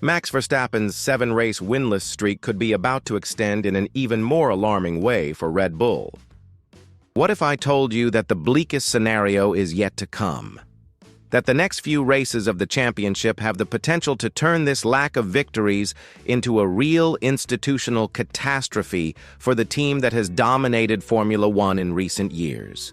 Max Verstappen's 7-race winless streak could be about to extend in an even more alarming way for Red Bull. What if I told you that the bleakest scenario is yet to come? That the next few races of the championship have the potential to turn this lack of victories into a real institutional catastrophe for the team that has dominated Formula One in recent years.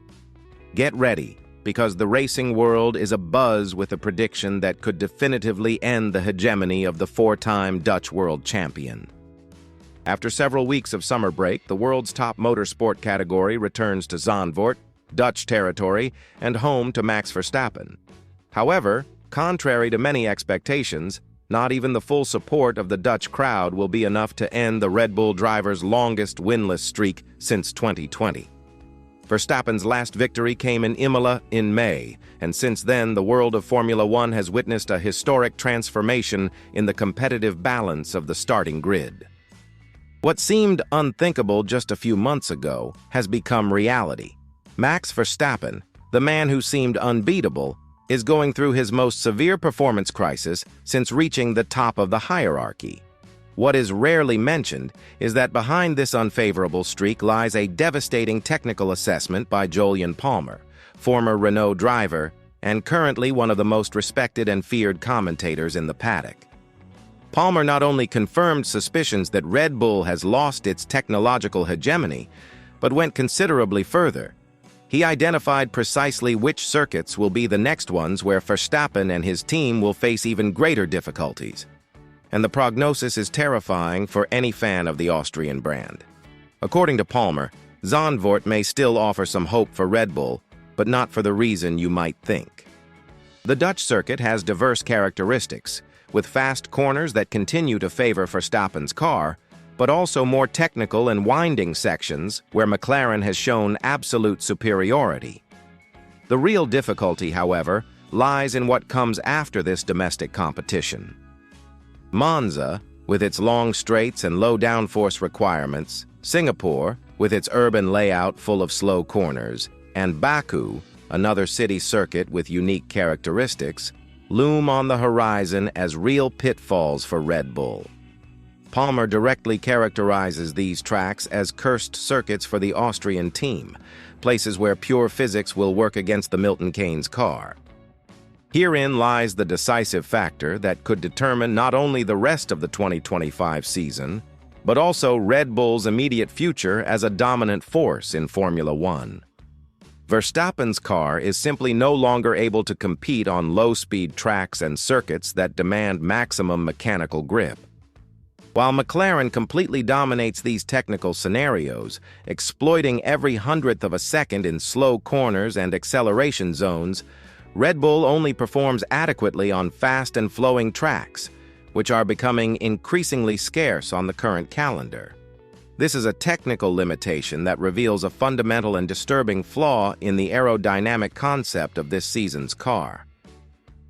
Get ready, because the racing world is abuzz with a prediction that could definitively end the hegemony of the 4-time Dutch world champion. After several weeks of summer break, the world's top motorsport category returns to Zandvoort, Dutch territory, and home to Max Verstappen. However, contrary to many expectations, not even the full support of the Dutch crowd will be enough to end the Red Bull driver's longest winless streak since 2020. Verstappen's last victory came in Imola in May, and since then the world of Formula One has witnessed a historic transformation in the competitive balance of the starting grid. What seemed unthinkable just a few months ago has become reality. Max Verstappen, the man who seemed unbeatable, is going through his most severe performance crisis since reaching the top of the hierarchy. What is rarely mentioned is that behind this unfavorable streak lies a devastating technical assessment by Jolyon Palmer, former Renault driver and currently one of the most respected and feared commentators in the paddock. Palmer not only confirmed suspicions that Red Bull has lost its technological hegemony, but went considerably further. He identified precisely which circuits will be the next ones where Verstappen and his team will face even greater difficulties. And the prognosis is terrifying for any fan of the Austrian brand. According to Palmer, Zandvoort may still offer some hope for Red Bull, but not for the reason you might think. The Dutch circuit has diverse characteristics, with fast corners that continue to favor Verstappen's car, but also more technical and winding sections where McLaren has shown absolute superiority. The real difficulty, however, lies in what comes after this domestic competition. Monza, with its long straights and low downforce requirements, Singapore, with its urban layout full of slow corners, and Baku, another city circuit with unique characteristics, loom on the horizon as real pitfalls for Red Bull. Palmer directly characterizes these tracks as cursed circuits for the Austrian team, places where pure physics will work against the Milton Keynes car. Herein lies the decisive factor that could determine not only the rest of the 2025 season, but also Red Bull's immediate future as a dominant force in Formula One. Verstappen's car is simply no longer able to compete on low-speed tracks and circuits that demand maximum mechanical grip. While McLaren completely dominates these technical scenarios, exploiting every hundredth of a second in slow corners and acceleration zones, Red Bull only performs adequately on fast and flowing tracks, which are becoming increasingly scarce on the current calendar. This is a technical limitation that reveals a fundamental and disturbing flaw in the aerodynamic concept of this season's car.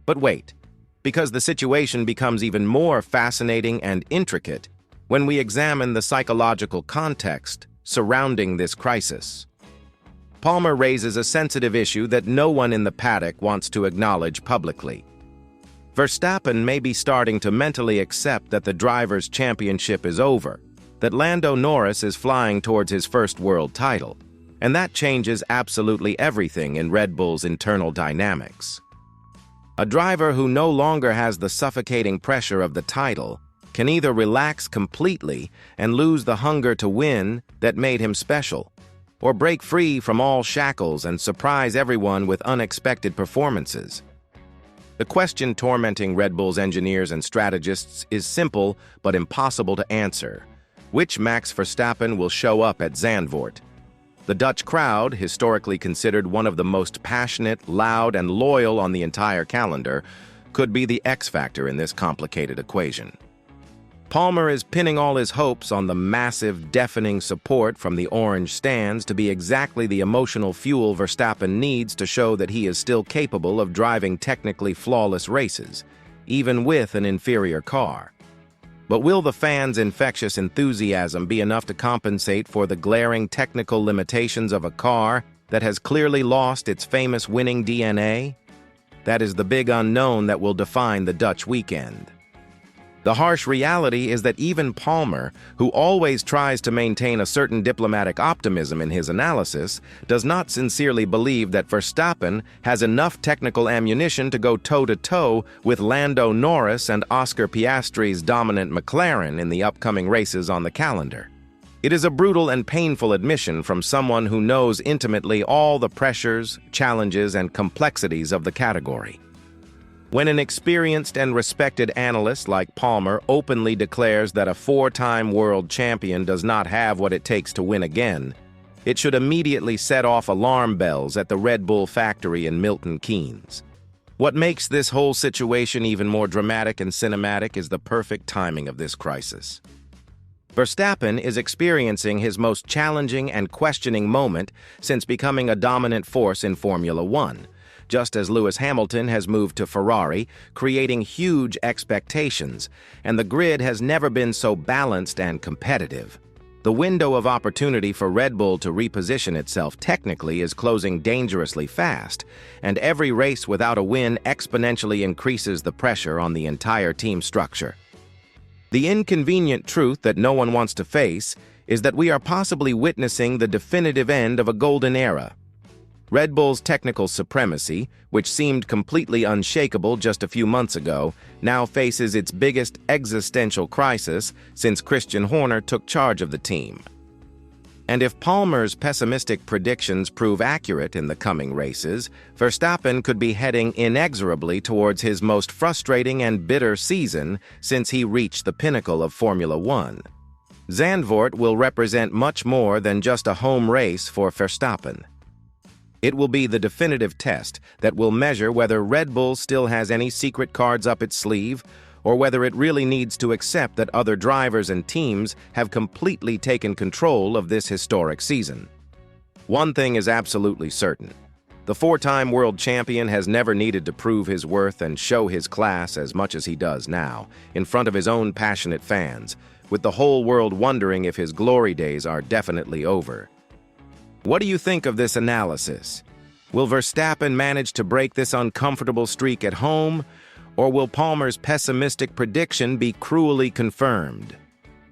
But wait, because the situation becomes even more fascinating and intricate when we examine the psychological context surrounding this crisis. Palmer raises a sensitive issue that no one in the paddock wants to acknowledge publicly. Verstappen may be starting to mentally accept that the drivers' championship is over, that Lando Norris is flying towards his first world title, and that changes absolutely everything in Red Bull's internal dynamics. A driver who no longer has the suffocating pressure of the title can either relax completely and lose the hunger to win that made him special, or break free from all shackles and surprise everyone with unexpected performances. The question tormenting Red Bull's engineers and strategists is simple but impossible to answer. Which Max Verstappen will show up at Zandvoort? The Dutch crowd, historically considered one of the most passionate, loud, and loyal on the entire calendar, could be the X factor in this complicated equation. Palmer is pinning all his hopes on the massive, deafening support from the orange stands to be exactly the emotional fuel Verstappen needs to show that he is still capable of driving technically flawless races, even with an inferior car. But will the fans' infectious enthusiasm be enough to compensate for the glaring technical limitations of a car that has clearly lost its famous winning DNA? That is the big unknown that will define the Dutch weekend. The harsh reality is that even Palmer, who always tries to maintain a certain diplomatic optimism in his analysis, does not sincerely believe that Verstappen has enough technical ammunition to go toe-to-toe with Lando Norris and Oscar Piastri's dominant McLaren in the upcoming races on the calendar. It is a brutal and painful admission from someone who knows intimately all the pressures, challenges, and complexities of the category. When an experienced and respected analyst like Palmer openly declares that a four-time world champion does not have what it takes to win again, it should immediately set off alarm bells at the Red Bull factory in Milton Keynes. What makes this whole situation even more dramatic and cinematic is the perfect timing of this crisis. Verstappen is experiencing his most challenging and questioning moment since becoming a dominant force in Formula One, just as Lewis Hamilton has moved to Ferrari, creating huge expectations, and the grid has never been so balanced and competitive. The window of opportunity for Red Bull to reposition itself technically is closing dangerously fast, and every race without a win exponentially increases the pressure on the entire team structure. The inconvenient truth that no one wants to face is that we are possibly witnessing the definitive end of a golden era. Red Bull's technical supremacy, which seemed completely unshakable just a few months ago, now faces its biggest existential crisis since Christian Horner took charge of the team. And if Palmer's pessimistic predictions prove accurate in the coming races, Verstappen could be heading inexorably towards his most frustrating and bitter season since he reached the pinnacle of Formula One. Zandvoort will represent much more than just a home race for Verstappen. It will be the definitive test that will measure whether Red Bull still has any secret cards up its sleeve, or whether it really needs to accept that other drivers and teams have completely taken control of this historic season. One thing is absolutely certain. The four-time world champion has never needed to prove his worth and show his class as much as he does now, in front of his own passionate fans, with the whole world wondering if his glory days are definitely over. What do you think of this analysis? Will Verstappen manage to break this uncomfortable streak at home, or will Palmer's pessimistic prediction be cruelly confirmed?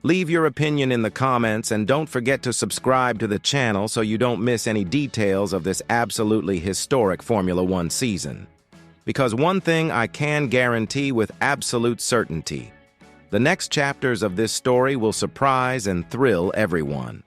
Leave your opinion in the comments and don't forget to subscribe to the channel so you don't miss any details of this absolutely historic Formula One season. Because one thing I can guarantee with absolute certainty, the next chapters of this story will surprise and thrill everyone.